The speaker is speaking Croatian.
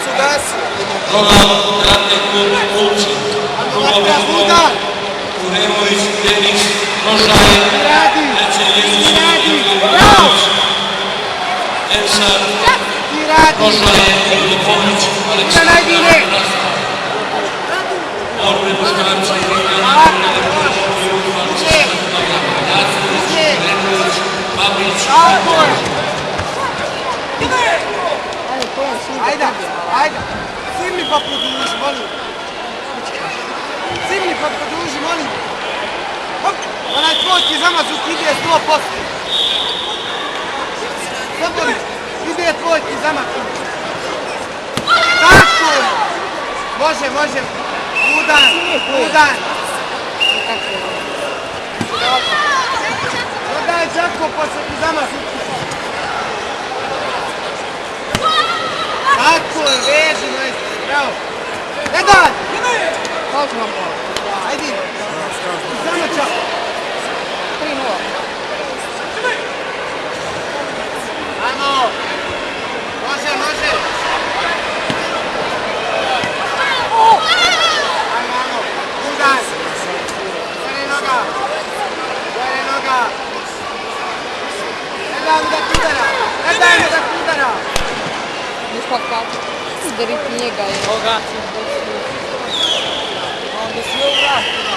Rogal, Radne klub Ulci, klubovi Zvon, Kuremović, Denis, Rošaj, treće Jezus, Ivanović, Ensar, Rošaj, Lupović, Aleksandar, Orbe muškarci, Babić, Ajde, zimni pa produži, molim. Zimni pa produži, molim. Hop, onaj tvojski zamazuk ide 100%. Slobodno, ide tvojski zamazuk. Tako je. Može. Udan. Dodaj Đako, pa se ti zamazuk. Tako je, veži, majstor, bravo. Ne daj! Kako vam ovo? Ajde. Samo čak. 3-0. Ajmo. Može. Ajmo. Udaj. Gori noga. Ne daj mu da kudara. Kako? Udariti njega je. Koga? Onda si u vrati.